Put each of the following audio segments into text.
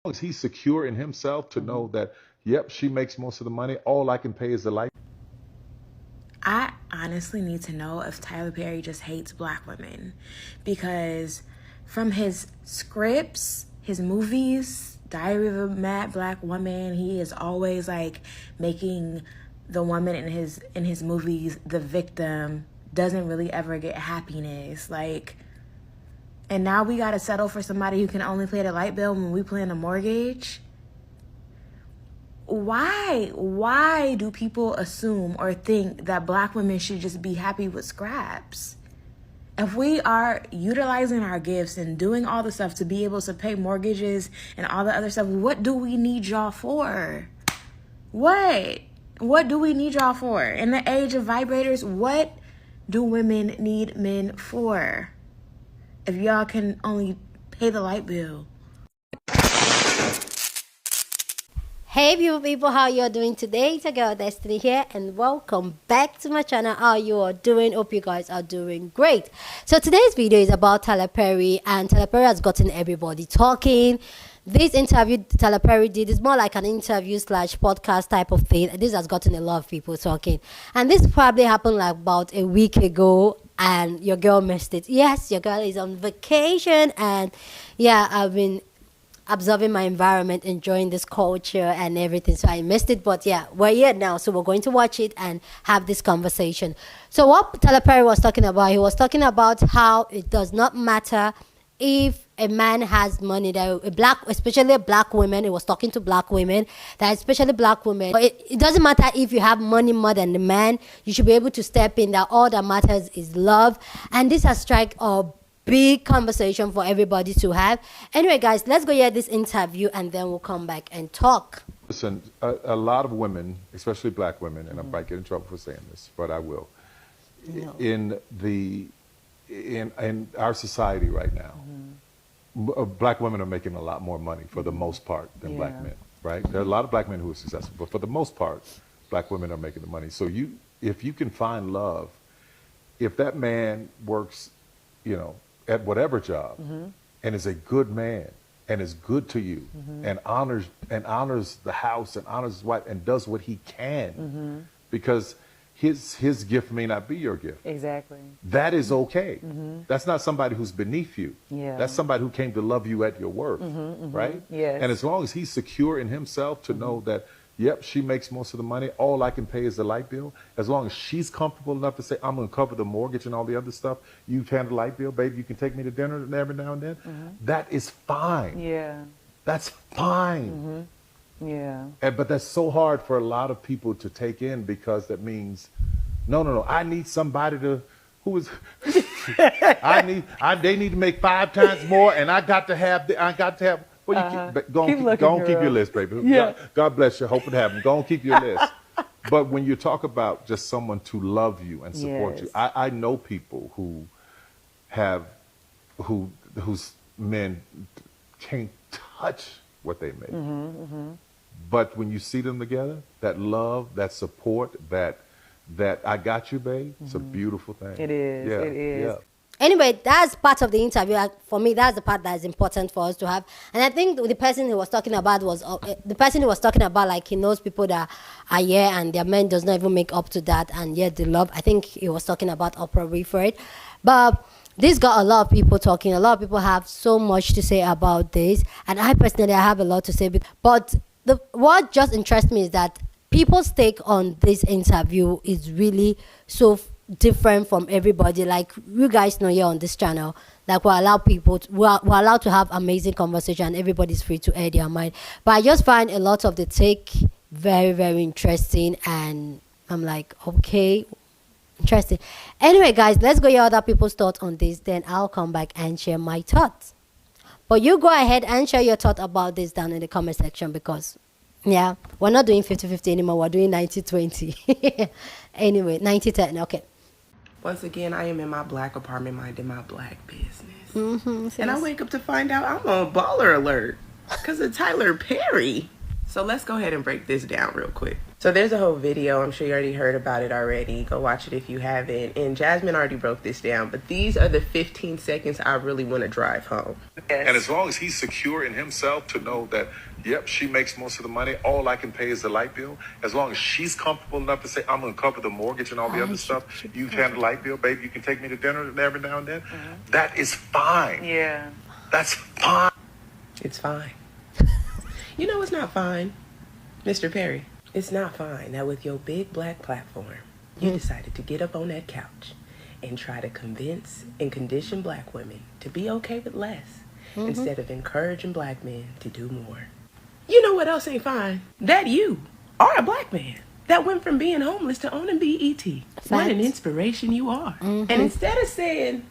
long as he's secure in himself to know that, yep, she makes most of the money. All I can pay is the light. I honestly need to know if Tyler Perry just hates black women, because from his scripts, his movies, Diary of a Mad Black Woman, he is always like making the woman in his movies the victim, doesn't really ever get happiness. Like, and now we gotta settle for somebody who can only pay the light bill when we paying a mortgage. Why do people assume or think that black women should just be happy with scraps? If we are utilizing our gifts and doing all the stuff to be able to pay mortgages and all the other stuff, what do we need y'all for? What do we need y'all for? In the age of vibrators, what do women need men for? If y'all can only pay the light bill. Hey beautiful people, how you are doing today? It's your girl Destiny here, and welcome back to my channel. How you are doing? Hope you guys are doing great. So today's video is about Tyler Perry, and Tyler Perry has gotten everybody talking. This interview Tyler Perry did is more like an interview slash podcast type of thing. This has gotten a lot of people talking, and this probably happened like about a week ago, and your girl missed it. Yes, your girl is on vacation, and yeah, I've been observing my environment, enjoying this culture and everything. So I missed it, but yeah, we're here now. So we're going to watch it and have this conversation. So what Tyler Perry was talking about, he was talking about how it does not matter if a man has money, that especially black women, he was talking to black women, that especially black women, but it doesn't matter if you have money more than the man, you should be able to step in, that all that matters is love. And this has struck a big conversation for everybody to have. Anyway, guys, let's go hear this interview and then we'll come back and talk. Listen, a lot of women, especially black women, and I might get in trouble for saying this, but I will. No. In our society right now, black women are making a lot more money for the most part than black men, right? There are a lot of black men who are successful, but for the most part, black women are making the money. So if you can find love, if that man works, at whatever job, and is a good man and is good to you, and honors the house and honors his wife and does what he can, because his gift may not be your gift. Exactly. That is okay. That's not somebody who's beneath you. Yeah. That's somebody who came to love you at your worth, right? Yes. And as long as he's secure in himself to know that, yep, she makes most of the money, all I can pay is the light bill, as long as she's comfortable enough to say, I'm going to cover the mortgage and all the other stuff, you handle the light bill, baby, you can take me to dinner every now and then, that is fine. Yeah. That's fine. Yeah. But that's so hard for a lot of people to take in, because that means, no, I need somebody to, they need to make 5 times more, and I got to have, well, go on, keep your list, baby. Yeah. God bless you. Hope it happens. Go on, keep your list. But when you talk about just someone to love you and support you, I know people whose men can't touch what they make. But when you see them together, that love, that support, that I got you, babe, it's a beautiful thing. It is. Yeah, It is. yeah. Anyway, that's part of the interview. For me, that's the part that is important for us to have. And I think the person he was talking about was like, he knows people that are here and their men does not even make up to that, and yet the love. I think he was talking about Oprah Winfrey, but this got a lot of people talking. A lot of people have so much to say about this, and I personally have a lot to say. But what just interests me is that people's take on this interview is really so different from everybody. Like, you guys know here on this channel, like, we're allowed to have amazing conversation and everybody's free to air their mind. But I just find a lot of the take very, very interesting, and I'm like, okay, interesting. Anyway, guys, let's go hear other people's thoughts on this, then I'll come back and share my thoughts. But you go ahead and share your thought about this down in the comment section, because yeah, we're not doing 50-50 anymore, we're doing 90-20. Anyway, 90-10. Okay. Once again, I am in my black apartment minding my black business. And I wake up to find out I'm on baller alert because of Tyler Perry. So let's go ahead and break this down real quick. So there's a whole video. I'm sure you already heard about it already. Go watch it if you haven't. And Jasmine already broke this down, but these are the 15 seconds I really want to drive home. Yes. And as long as he's secure in himself to know that, yep, she makes most of the money, all I can pay is the light bill. As long as she's comfortable enough to say, I'm going to cover the mortgage and all the other stuff. You handle the light bill, baby. You can take me to dinner every now and then. Mm-hmm. That is fine. Yeah. That's fine. It's fine. You know what's not fine, Mr. Perry? It's not fine that with your big black platform, you decided to get up on that couch and try to convince and condition black women to be okay with less instead of encouraging black men to do more. You know what else ain't fine? That you are a black man that went from being homeless to owning BET. Facts. What an inspiration you are. And instead of saying,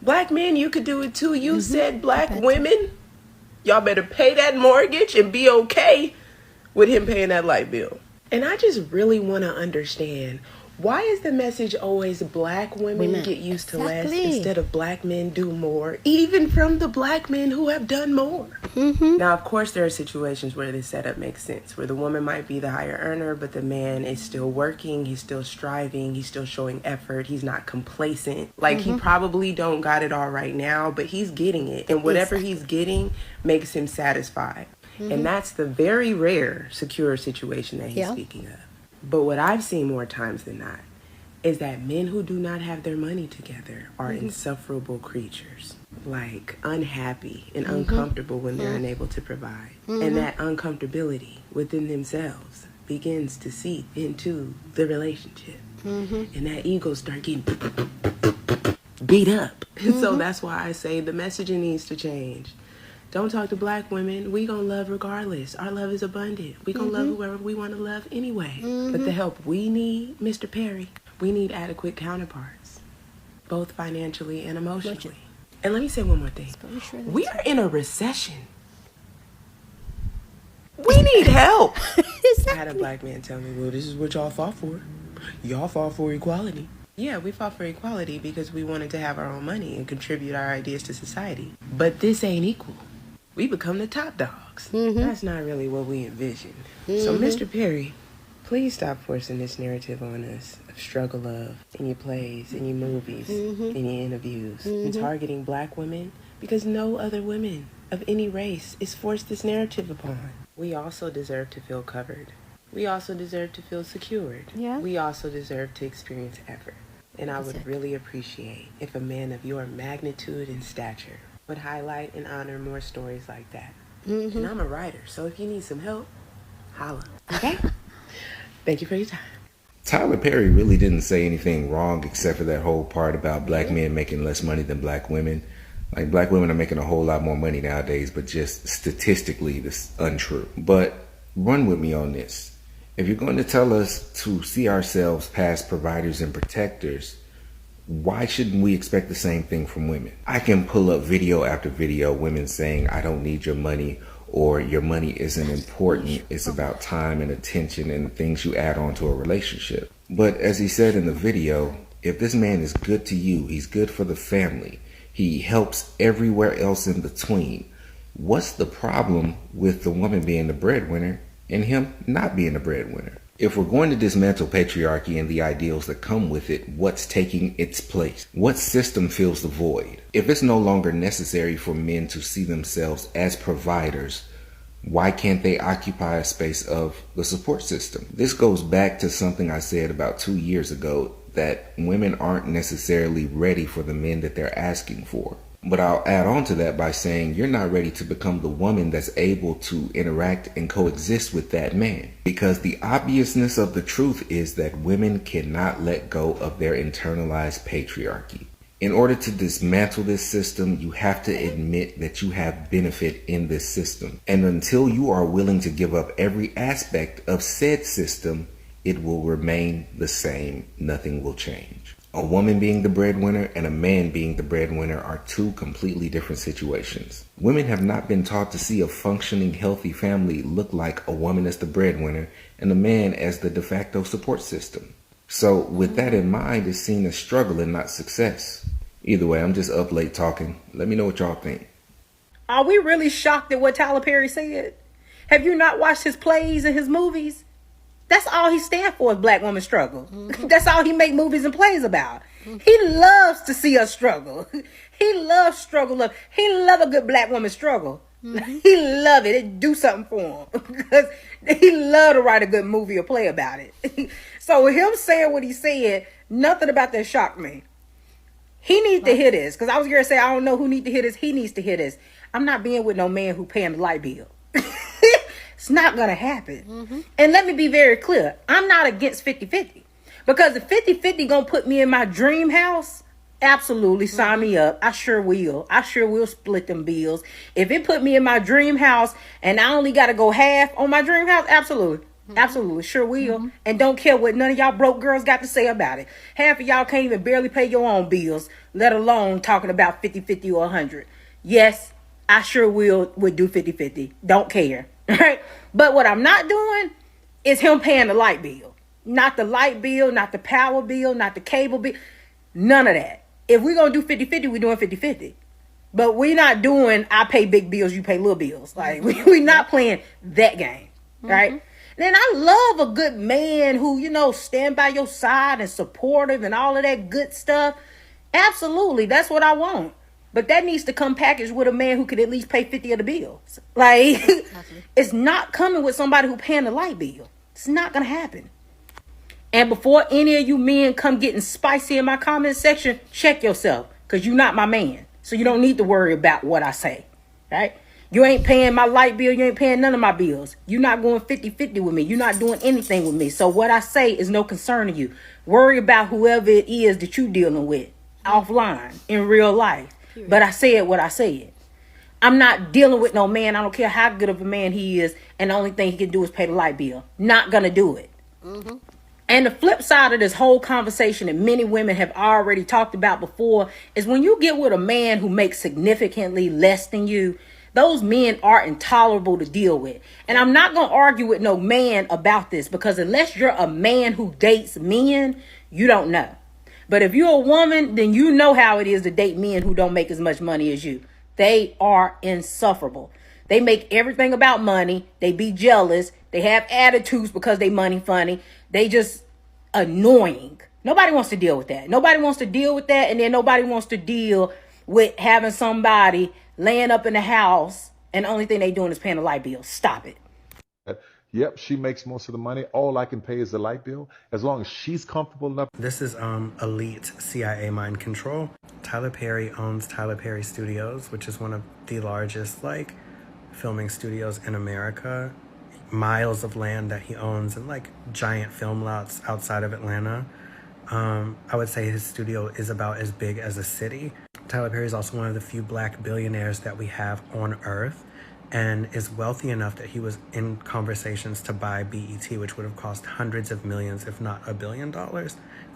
black men, you could do it too, you said black women, y'all better pay that mortgage and be okay with him paying that light bill. And I just really want to understand, why is the message always black women get used to less instead of black men do more, even from the black men who have done more? Now, of course, there are situations where this setup makes sense, where the woman might be the higher earner, but the man is still working, he's still striving, he's still showing effort, he's not complacent. Like, he probably don't got it all right now, but he's getting it. And whatever he's getting makes him satisfied. And that's the very rare secure situation that he's speaking of. But what I've seen more times than not is that men who do not have their money together are insufferable creatures. Like, unhappy and uncomfortable when they're unable to provide. And that uncomfortability within themselves begins to seep into the relationship. And that ego start getting beat up. And so that's why I say the messaging needs to change. Don't talk to black women. We gonna love regardless. Our love is abundant. We gonna love whoever we want to love anyway. But the help we need, Mr. Perry, we need adequate counterparts, both financially and emotionally. And let me say one more thing. We are in a recession. We need help. I had a black man tell me, well, this is what y'all fought for. Y'all fought for equality. Yeah, we fought for equality because we wanted to have our own money and contribute our ideas to society. But this ain't equal. We become the top dogs. That's not really what we envisioned. So, Mr. Perry, please stop forcing this narrative on us of struggle love in your plays, in your movies, in your interviews, and targeting black women, because no other women of any race is forced this narrative upon. We also deserve to feel covered. We also deserve to feel secured. Yeah. We also deserve to experience effort. And I would really appreciate if a man of your magnitude and stature would highlight and honor more stories like that. And I'm a writer, so if you need some help, holla. Okay? Thank you for your time. Tyler Perry really didn't say anything wrong except for that whole part about black men making less money than black women. Like, black women are making a whole lot more money nowadays, but just statistically, this is untrue. But run with me on this. If you're going to tell us to see ourselves past providers and protectors, why shouldn't we expect the same thing from women? I can pull up video after video, women saying, I don't need your money, or your money isn't important. It's about time and attention and things you add on to a relationship. But as he said in the video, if this man is good to you, he's good for the family, he helps everywhere else in between, what's the problem with the woman being the breadwinner and him not being the breadwinner? If we're going to dismantle patriarchy and the ideals that come with it, what's taking its place? What system fills the void? If it's no longer necessary for men to see themselves as providers, why can't they occupy a space of the support system? This goes back to something I said about 2 years ago, that women aren't necessarily ready for the men that they're asking for. But I'll add on to that by saying you're not ready to become the woman that's able to interact and coexist with that man. Because the obviousness of the truth is that women cannot let go of their internalized patriarchy. In order to dismantle this system, you have to admit that you have benefit in this system. And until you are willing to give up every aspect of said system, it will remain the same. Nothing will change. A woman being the breadwinner and a man being the breadwinner are two completely different situations. Women have not been taught to see a functioning, healthy family look like a woman as the breadwinner and a man as the de facto support system. So with that in mind, it's seen as struggle and not success. Either way, I'm just up late talking. Let me know what y'all think. Are we really shocked at what Tyler Perry said? Have you not watched his plays and his movies? That's all he stand for is black woman struggle. That's all he make movies and plays about. He loves to see us struggle. He loves struggle. He love a good black woman struggle. He love it. It do something for him because he love to write a good movie or play about it. So with him saying what he said, nothing about that shocked me. He needs to hear this because I was going to say I don't know who need to hear this. He needs to hear this. I'm not being with no man who paying the light bill. It's not going to happen. And let me be very clear. I'm not against 50-50 because if 50-50 going to put me in my dream house, absolutely sign me up. I sure will. I sure will split them bills. If it put me in my dream house and I only got to go half on my dream house, absolutely. Absolutely. Sure will. And don't care what none of y'all broke girls got to say about it. Half of y'all can't even barely pay your own bills, let alone talking about 50-50 or 100. Yes, I sure would do 50-50. Don't care. Right? But what I'm not doing is him paying the light bill. Not the light bill, not the power bill, not the cable bill. None of that. If we're going to do 50-50, we're doing 50-50. But we're not doing I pay big bills, you pay little bills. Like, we're not playing that game. Right? Then I love a good man who, you know, stand by your side and supportive and all of that good stuff. Absolutely. That's what I want. But that needs to come packaged with a man who could at least pay 50 of the bills. Like, it's not coming with somebody who paying the light bill. It's not going to happen. And before any of you men come getting spicy in my comment section, check yourself because you're not my man. So you don't need to worry about what I say. Right? You ain't paying my light bill. You ain't paying none of my bills. You're not going 50-50 with me. You're not doing anything with me. So what I say is no concern to you. Worry about whoever it is that you dealing with offline in real life. But I said what I said. I'm not dealing with no man. I don't care how good of a man he is. And the only thing he can do is pay the light bill. Not going to do it. And the flip side of this whole conversation that many women have already talked about before is when you get with a man who makes significantly less than you, those men are intolerable to deal with. And I'm not going to argue with no man about this because unless you're a man who dates men, you don't know. But if you're a woman, then you know how it is to date men who don't make as much money as you. They are insufferable. They make everything about money. They be jealous. They have attitudes because they money funny. They just annoying. Nobody wants to deal with that. Nobody wants to deal with that. And then nobody wants to deal with having somebody laying up in the house and the only thing they doing is paying the light bill. Stop it. Yep, she makes most of the money. All I can pay is the light bill. As long as she's comfortable enough. This is elite CIA mind control. Tyler Perry owns Tyler Perry Studios, which is one of the largest like filming studios in America. Miles of land that he owns and like giant film lots outside of Atlanta. I would say his studio is about as big as a city. Tyler Perry is also one of the few black billionaires that we have on Earth and is wealthy enough that he was in conversations to buy BET, which would have cost hundreds of millions, if not $1 billion.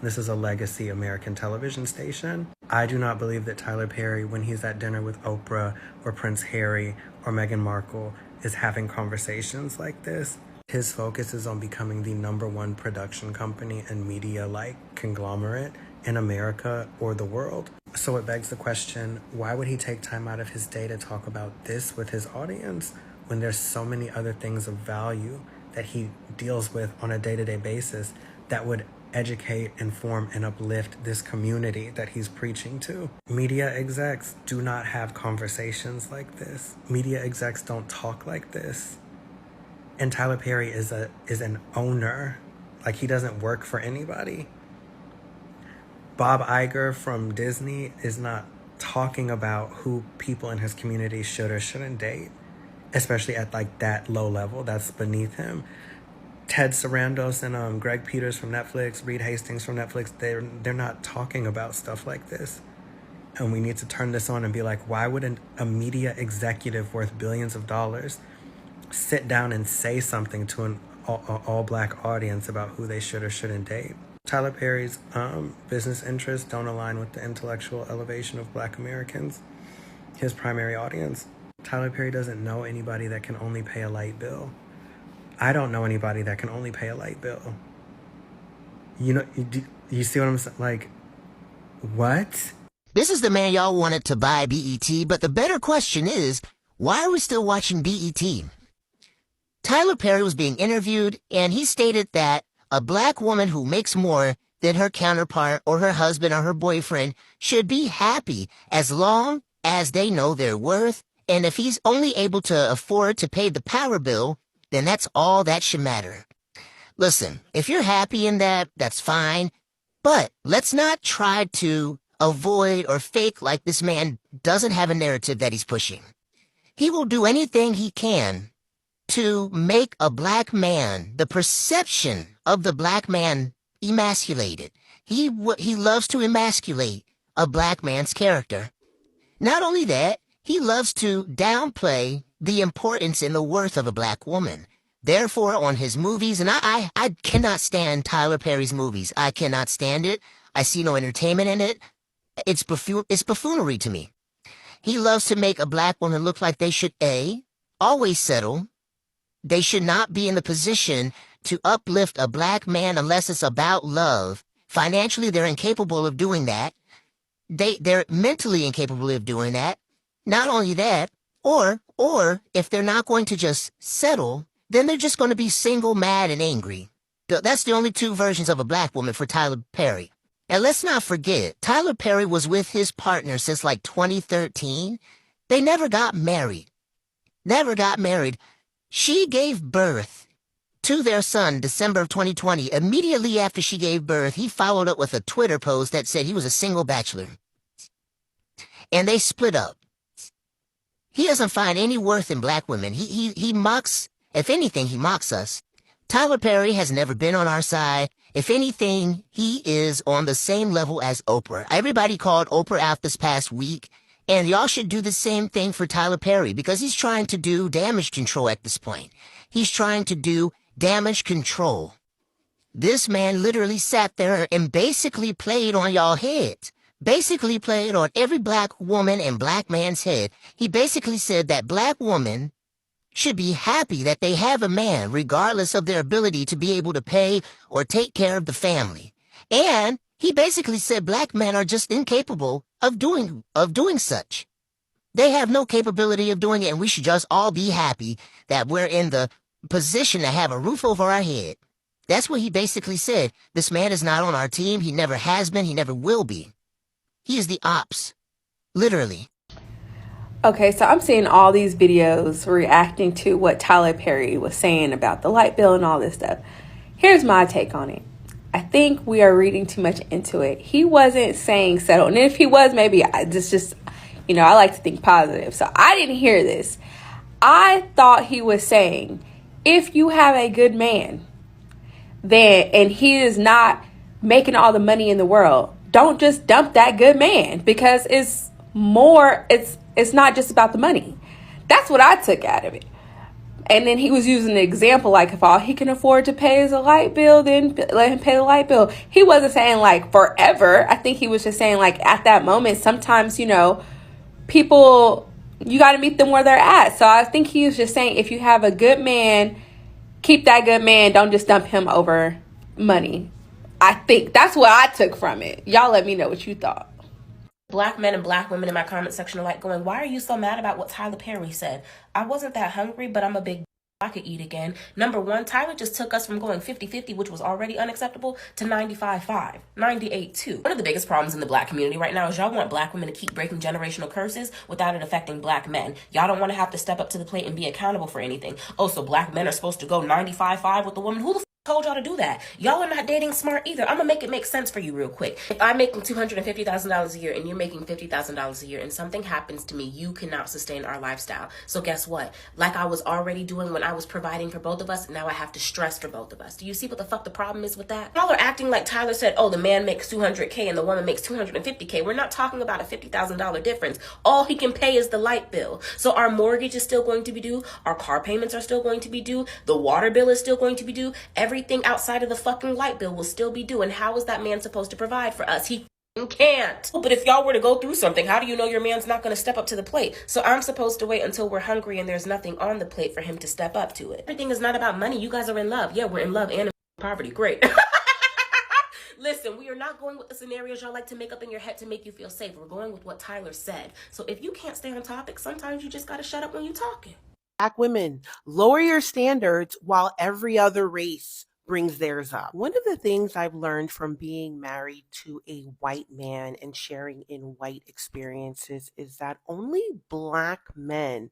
This is a legacy American television station. I do not believe that Tyler Perry, when he's at dinner with Oprah or Prince Harry or Meghan Markle, is having conversations like this. His focus is on becoming the #1 production company and media like conglomerate in America or the world. So it begs the question, why would he take time out of his day to talk about this with his audience when there's so many other things of value that he deals with on a day-to-day basis that would educate, inform, and uplift this community that he's preaching to? Media execs do not have conversations like this. Media execs don't talk like this. And Tyler Perry is an owner. Like, he doesn't work for anybody. Bob Iger from Disney is not talking about who people in his community should or shouldn't date, especially at like that low level. That's beneath him. Ted Sarandos and Greg Peters from Netflix, Reed Hastings from Netflix, they're not talking about stuff like this. And we need to turn this on and be like, why would a media executive worth billions of dollars sit down and say something to an all black audience about who they should or shouldn't date? Tyler Perry's business interests don't align with the intellectual elevation of black Americans, his primary audience. Tyler Perry doesn't know anybody that can only pay a light bill. I don't know anybody that can only pay a light bill. You know, you see what I'm saying? Like, what? This is the man y'all wanted to buy BET, but the better question is, why are we still watching BET? Tyler Perry was being interviewed, and he stated that a black woman who makes more than her counterpart or her husband or her boyfriend should be happy as long as they know their worth, and if he's only able to afford to pay the power bill, then that's all that should matter. Listen, if you're happy in that, that's fine, but let's not try to avoid or fake like this man doesn't have a narrative that he's pushing. He will do anything he can to make a black man, the perception of the black man, emasculated. He loves to emasculate a black man's character. Not only that, he loves to downplay the importance and the worth of a black woman. Therefore, on his movies, and I cannot stand Tyler Perry's movies. I cannot stand it. I see no entertainment in it. It's buffoonery to me. He loves to make a black woman look like they should, A, always settle. They should not be in the position to uplift a black man unless it's about love. Financially, they're incapable of doing that. They're mentally incapable of doing that. Not only that, or if they're not going to just settle, then they're just going to be single, mad, and angry. That's the only two versions of a black woman for Tyler Perry. And let's not forget, Tyler Perry was with his partner since like 2013. They never got married. Never got married. She gave birth to their son December of 2020. Immediately after she gave birth, he followed up with a Twitter post that said he was a single bachelor. And they split up. He doesn't find any worth in black women. He mocks, if anything, he mocks us. Tyler Perry has never been on our side. If anything, he is on the same level as Oprah. Everybody called Oprah out this past week, and y'all should do the same thing for Tyler Perry because he's trying to do damage control at this point. He's trying to do damage control. This man literally sat there and basically played on y'all heads. Basically played on every black woman and black man's head. He basically said that black women should be happy that they have a man regardless of their ability to be able to pay or take care of the family. And he basically said black men are just incapable of doing such. They have no capability of doing it, and we should just all be happy that we're in the position to have a roof over our head. That's what he basically said. This man is not on our team. He never has been. He never will be. He is the ops. Literally. Okay, so I'm seeing all these videos reacting to what Tyler Perry was saying about the light bill and all this stuff. Here's my take on it. I think we are reading too much into it. He wasn't saying settle. And if he was, maybe I like to think positive. So I didn't hear this. I thought he was saying, if you have a good man, and he is not making all the money in the world, don't just dump that good man because it's not just about the money. That's what I took out of it. And then he was using the example, like if all he can afford to pay is a light bill, then let him pay the light bill. He wasn't saying like forever. I think he was just saying like at that moment, sometimes, people, you got to meet them where they're at. So I think he was just saying if you have a good man, keep that good man. Don't just dump him over money. I think that's what I took from it. Y'all let me know what you thought. Black men and black women in my comment section are like going, why are you so mad about what Tyler Perry said? I wasn't that hungry, but I'm a big I could eat again. Number one, Tyler just took us from going 50-50, which was already unacceptable, to 95-5, 98-2. One of the biggest problems in the black community right now is y'all want black women to keep breaking generational curses without it affecting black men. Y'all don't want to have to step up to the plate and be accountable for anything. Oh, so black men are supposed to go 95-5 with the woman? Who the told y'all to do that? Y'all are not dating smart either. I'm gonna make it make sense for you real quick. If I'm making $250,000 a year and you're making $50,000 a year and something happens to me, you cannot sustain our lifestyle. So guess what? Like I was already doing when I was providing for both of us, now I have to stress for both of us. Do you see what the fuck the problem is with that? Y'all are acting like Tyler said, oh, the man makes $200K and the woman makes $250K. We're not talking about a $50,000 difference. All he can pay is the light bill. So our mortgage is still going to be due. Our car payments are still going to be due. The water bill is still going to be due. Everything outside of the fucking light bill will still be due. And how is that man supposed to provide for us? He can't. But if y'all were to go through something, how do you know your man's not going to step up to the plate? So I'm supposed to wait until we're hungry and there's nothing on the plate for him to step up to it. Everything is not about money. You guys are in love. Yeah, we're in love and in poverty. Great. Listen, we are not going with the scenarios y'all like to make up in your head to make you feel safe. We're going with what Tyler said. So if you can't stay on topic, sometimes you just got to shut up when you're talking. Black women, lower your standards while every other race brings theirs up. One of the things I've learned from being married to a white man and sharing in white experiences is that only Black men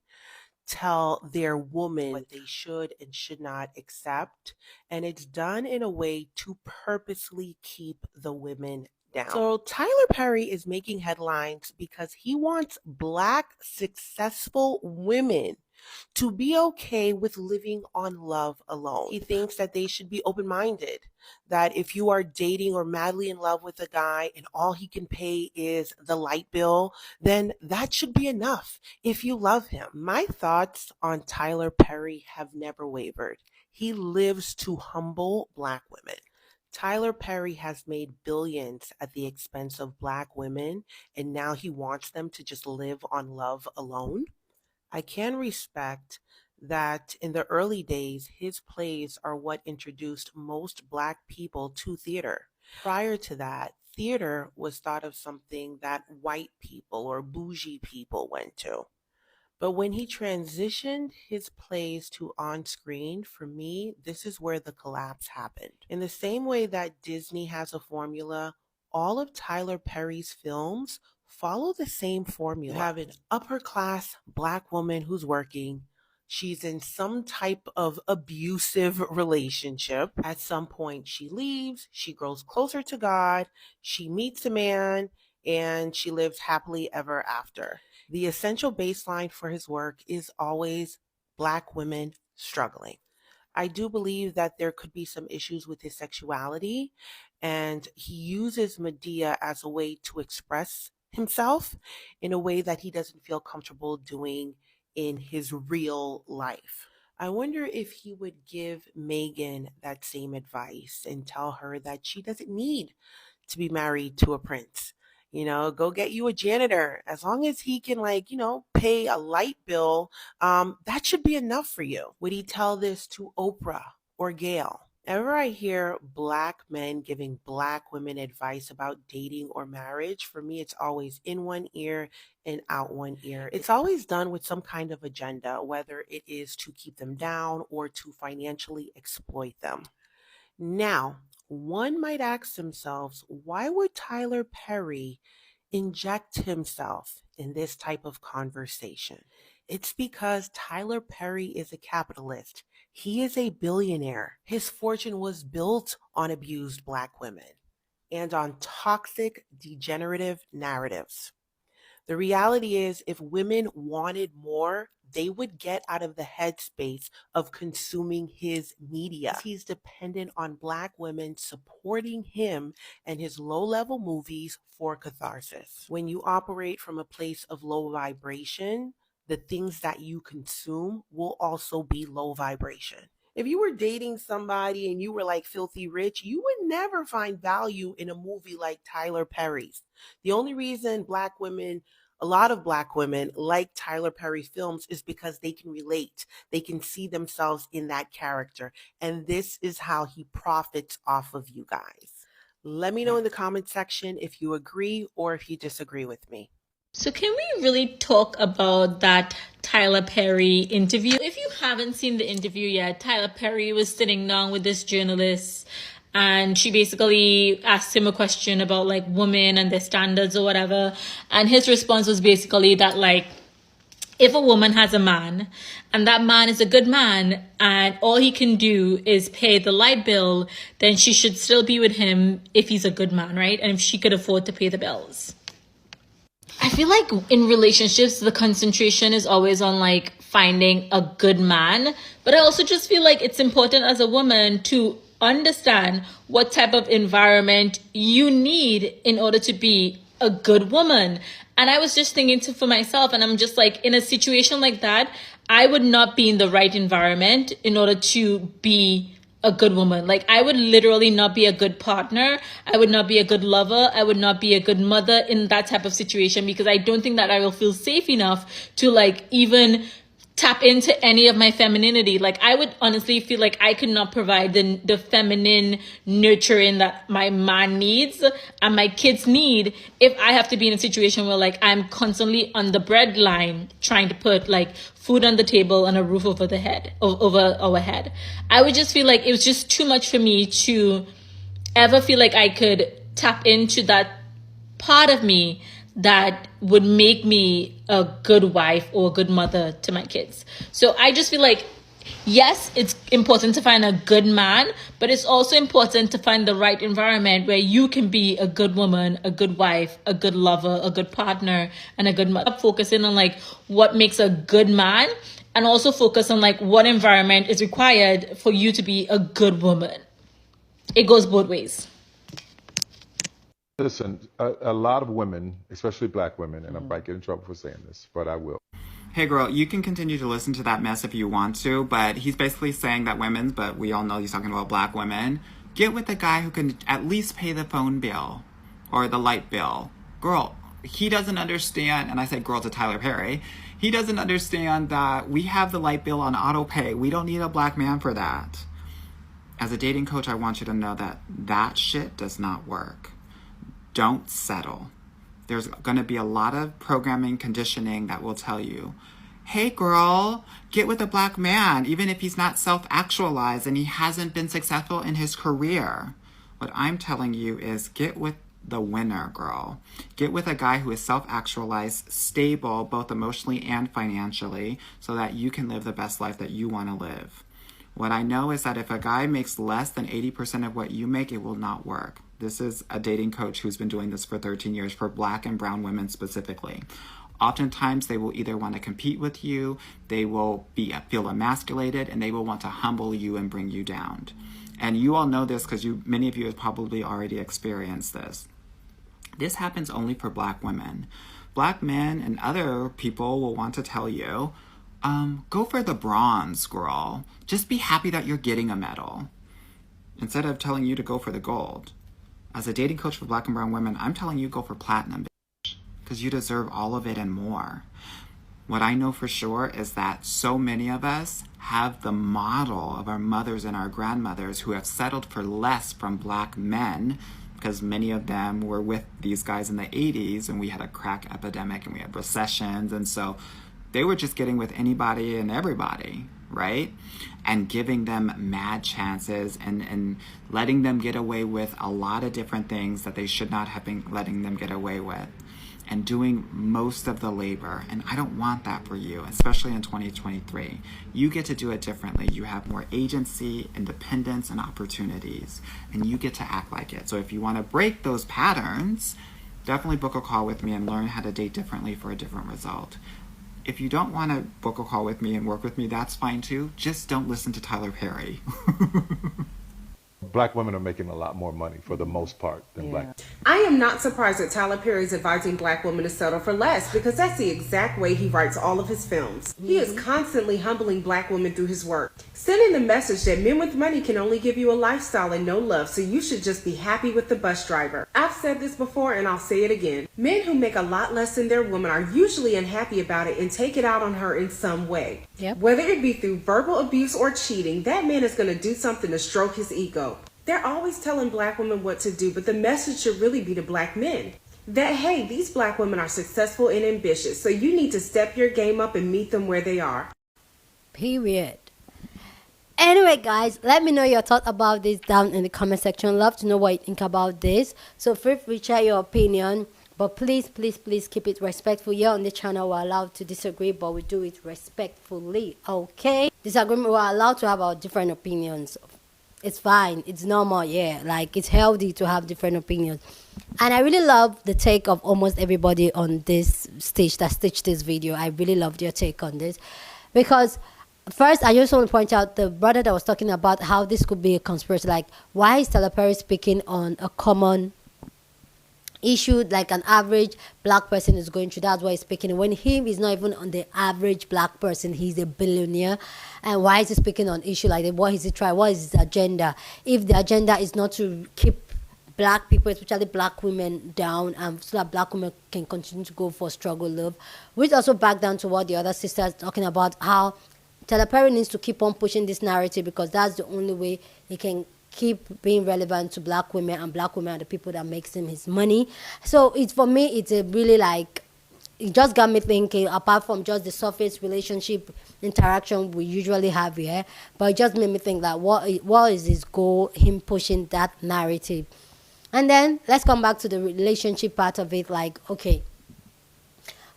tell their woman what they should and should not accept. And it's done in a way to purposely keep the women down. So Tyler Perry is making headlines because he wants Black successful women to be okay with living on love alone. He thinks that they should be open-minded, that if you are dating or madly in love with a guy and all he can pay is the light bill, then that should be enough if you love him. My thoughts on Tyler Perry have never wavered. He lives to humble Black women. Tyler Perry has made billions at the expense of Black women, and now he wants them to just live on love alone. I can respect that in the early days, his plays are what introduced most Black people to theater. Prior to that, theater was thought of something that white people or bougie people went to. But when he transitioned his plays to on-screen, for me, this is where the collapse happened. In the same way that Disney has a formula, all of Tyler Perry's films follow the same formula. You have an upper-class Black woman who's working. She's in some type of abusive relationship. At some point, she leaves. She grows closer to God. She meets a man, and she lives happily ever after. The essential baseline for his work is always Black women struggling. I do believe that there could be some issues with his sexuality, and he uses Medea as a way to express himself in a way that he doesn't feel comfortable doing in his real life. I wonder if he would give Megan that same advice and tell her that she doesn't need to be married to a prince. Go get you a janitor. As long as he can, pay a light bill, that should be enough for you. Would he tell this to Oprah or Gail? Whenever I hear Black men giving Black women advice about dating or marriage, for me, it's always in one ear and out one ear. It's always done with some kind of agenda, whether it is to keep them down or to financially exploit them. Now, one might ask themselves, why would Tyler Perry inject himself in this type of conversation? It's because Tyler Perry is a capitalist. He is a billionaire. His fortune was built on abused Black women and on toxic, degenerative narratives. The reality is, if women wanted more, they would get out of the headspace of consuming his media. He's dependent on Black women supporting him and his low-level movies for catharsis. When you operate from a place of low vibration, the things that you consume will also be low vibration. If you were dating somebody and you were like filthy rich, you would never find value in a movie like Tyler Perry's. The only reason a lot of Black women like Tyler Perry films is because they can relate. They can see themselves in that character. And this is how he profits off of you guys. Let me know in the comment section if you agree or if you disagree with me. So can we really talk about that Tyler Perry interview? If you haven't seen the interview yet, Tyler Perry was sitting down with this journalist and she basically asked him a question about like women and their standards or whatever. And his response was basically that like, if a woman has a man and that man is a good man and all he can do is pay the light bill, then she should still be with him if he's a good man, right? And if she could afford to pay the bills. I feel like in relationships, the concentration is always on like finding a good man. But I also just feel like it's important as a woman to understand what type of environment you need in order to be a good woman. And I was just thinking for myself, and I'm just like, in a situation like that, I would not be in the right environment in order to be a good woman. Like, I would literally not be a good partner. I would not be a good lover. I would not be a good mother in that type of situation, because I don't think that I will feel safe enough to like even tap into any of my femininity. Like, I would honestly feel like I could not provide the feminine nurturing that my man needs and my kids need if I have to be in a situation where, like, I'm constantly on the breadline trying to put, like, food on the table and a roof over our head. I would just feel like it was just too much for me to ever feel like I could tap into that part of me that would make me a good wife or a good mother to my kids. So I just feel like, yes, it's important to find a good man, but it's also important to find the right environment where you can be a good woman, a good wife, a good lover, a good partner, and a good mother. Focusing on like what makes a good man, and also focus on like what environment is required for you to be a good woman. It goes both ways. Listen, a lot of women, especially black women, and I might get in trouble for saying this, but I will. Hey girl, you can continue to listen to that mess if you want to, but he's basically saying that women, but we all know he's talking about black women, get with a guy who can at least pay the phone bill or the light bill. Girl, he doesn't understand, and I say girl to Tyler Perry, he doesn't understand that we have the light bill on auto pay. We don't need a black man for that. As a dating coach, I want you to know that that shit does not work. Don't settle. There's going to be a lot of programming, conditioning that will tell you, hey girl, get with a black man, even if he's not self-actualized and he hasn't been successful in his career. What I'm telling you is get with the winner, girl. Get with a guy who is self-actualized, stable, both emotionally and financially, so that you can live the best life that you want to live. What I know is that if a guy makes less than 80% of what you make, it will not work. This is a dating coach who's been doing this for 13 years for black and brown women specifically. Oftentimes, they will either want to compete with you, they will feel emasculated, and they will want to humble you and bring you down. And you all know this because many of you have probably already experienced this. This happens only for black women. Black men and other people will want to tell you, go for the bronze, girl. Just be happy that you're getting a medal, instead of telling you to go for the gold. As a dating coach for black and brown women, I'm telling you go for platinum, bitch, because you deserve all of it and more. What I know for sure is that so many of us have the model of our mothers and our grandmothers who have settled for less from black men, because many of them were with these guys in the 80s and we had a crack epidemic and we had recessions, and so they were just getting with anybody and everybody, right? And giving them mad chances and letting them get away with a lot of different things that they should not have been letting them get away with, and doing most of the labor. And I don't want that for you, especially in 2023. You get to do it differently. You have more agency, independence, and opportunities, and you get to act like it. So if you want to break those patterns, definitely book a call with me and learn how to date differently for a different result. If you don't want to book a call with me and work with me, that's fine too. Just don't listen to Tyler Perry. Black women are making a lot more money for the most part than black. I am not surprised that Tyler Perry is advising black women to settle for less, because that's the exact way he writes all of his films. He is constantly humbling black women through his work, sending the message that men with money can only give you a lifestyle and no love, so you should just be happy with the bus driver. I've said this before and I'll say it again. Men who make a lot less than their woman are usually unhappy about it and take it out on her in some way. Yep. Whether it be through verbal abuse or cheating, that man is going to do something to stroke his ego. They're always telling black women what to do, but the message should really be to black men that, hey, these black women are successful and ambitious, so you need to step your game up and meet them where they are. Period. Anyway, guys, let me know your thoughts about this down in the comment section. Love to know what you think about this. So feel free to share your opinion. But please, please, please keep it respectful. Here on the channel, we're allowed to disagree, but we do it respectfully, okay? Disagreement, we're allowed to have our different opinions. It's fine. It's normal, yeah. Like, it's healthy to have different opinions. And I really love the take of almost everybody on this stage that stitched this video. I really loved your take on this. Because first, I just want to point out the brother that was talking about how this could be a conspiracy. Like, why is Tyler Perry speaking on a common issue like an average black person is going through? That's why he's speaking. When he's not even on the average black person, he's a billionaire. And why is he speaking on issue like that? What is he trying? What is his agenda? If the agenda is not to keep black people, especially black women, down, so that black women can continue to go for struggle love, which also back down to what the other sisters talking about, how Tyler Perry needs to keep on pushing this narrative, because that's the only way he can keep being relevant to black women, and black women are the people that makes him his money. So it's, for me, it's a really like, it just got me thinking, apart from just the surface relationship interaction we usually have here, but it just made me think that what is his goal, him pushing that narrative. And then let's come back to the relationship part of it. Like, okay,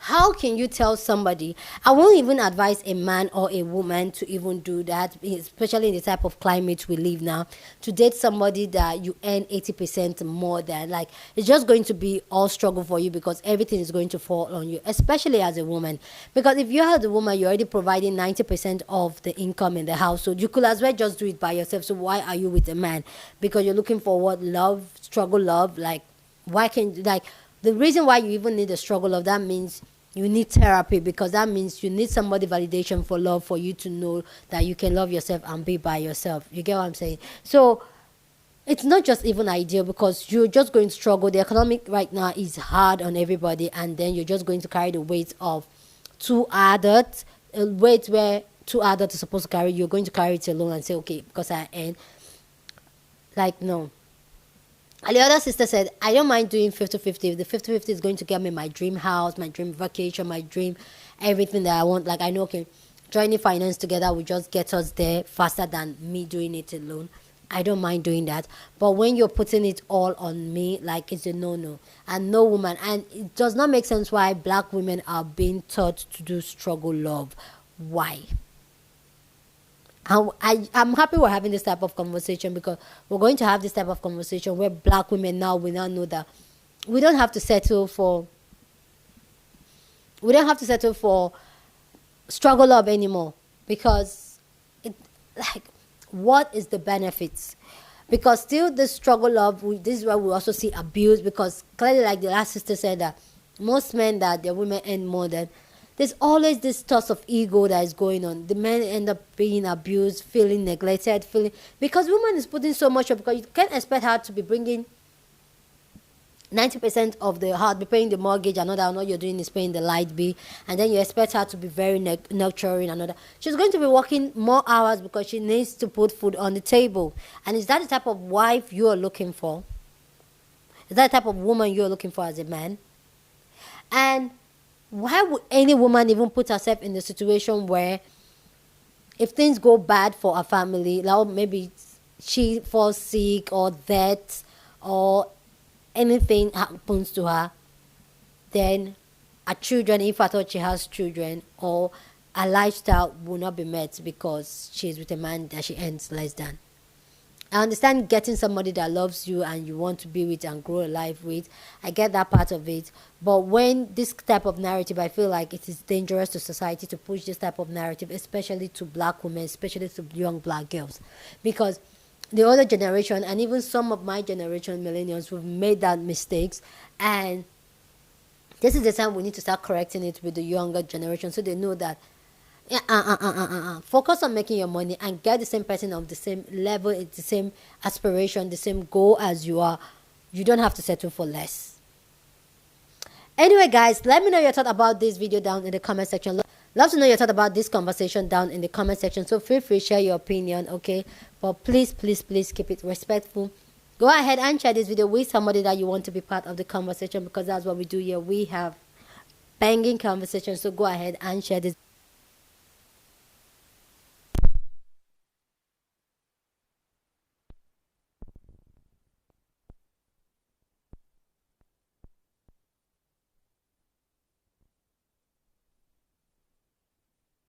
how can you tell somebody? I won't even advise a man or a woman to even do that, especially in the type of climate we live now, to date somebody that you earn 80% more than. Like, it's just going to be all struggle for you, because everything is going to fall on you, especially as a woman. Because if you are the woman, you're already providing 90% of the income in the household. You could as well just do it by yourself. So why are you with a man? Because you're looking for what? Love, struggle love. Like, why can't, like, the reason why you even need a struggle of that means you need therapy, because that means you need somebody validation for love, for you to know that you can love yourself and be by yourself. You get what I'm saying? So it's not just even ideal, because you're just going to struggle. The economic right now is hard on everybody, and then you're just going to carry the weight of two adults, a weight where two adults are supposed to carry. You're going to carry it alone and say, okay, because I earn. Like, no. And the other sister said, I don't mind doing 50-50. The 50-50 is going to get me my dream house, my dream vacation, my dream everything that I want. Like, I know, okay, joining finance together will just get us there faster than me doing it alone. I don't mind doing that. But when you're putting it all on me, like, it's a no-no. And no woman. And it does not make sense why black women are being taught to do struggle love. Why? I'm happy we're having this type of conversation, because we're going to have this type of conversation where black women now will now know that we don't have to settle for struggle love anymore, because it, like, what is the benefits? Because still this struggle love, this is where we also see abuse, because clearly, like the last sister said, that most men that their women earn more than, there's always this toss of ego that is going on. The men end up being abused, feeling neglected, because woman is putting so much up, because you can't expect her to be bringing 90% of the house, be paying the mortgage, and all you're doing is paying the light bill, and then you expect her to be very nurturing, and all that. She's going to be working more hours because she needs to put food on the table. And is that the type of wife you are looking for? Is that the type of woman you're looking for as a man? And why would any woman even put herself in the situation where, if things go bad for a family, like maybe she falls sick or death or anything happens to her, then her children, if I thought she has children, or her lifestyle will not be met because she's with a man that she earns less than? I understand getting somebody that loves you and you want to be with and grow a life with. I get that part of it. But when this type of narrative, I feel like it is dangerous to society to push this type of narrative, especially to black women, especially to young black girls. Because the older generation, and even some of my generation, millennials, we've made that mistakes. And this is the time we need to start correcting it with the younger generation, so they know that focus on making your money and get the same person of the same level, the same aspiration, the same goal as you are. You don't have to settle for less. Anyway, guys, let me know your thought about this video down in the comment section. Love to know your thought about this conversation down in the comment section. So feel free to share your opinion, okay? But please, please, please keep it respectful. Go ahead and share this video with somebody that you want to be part of the conversation, because that's what we do here. We have banging conversations. So go ahead and share this.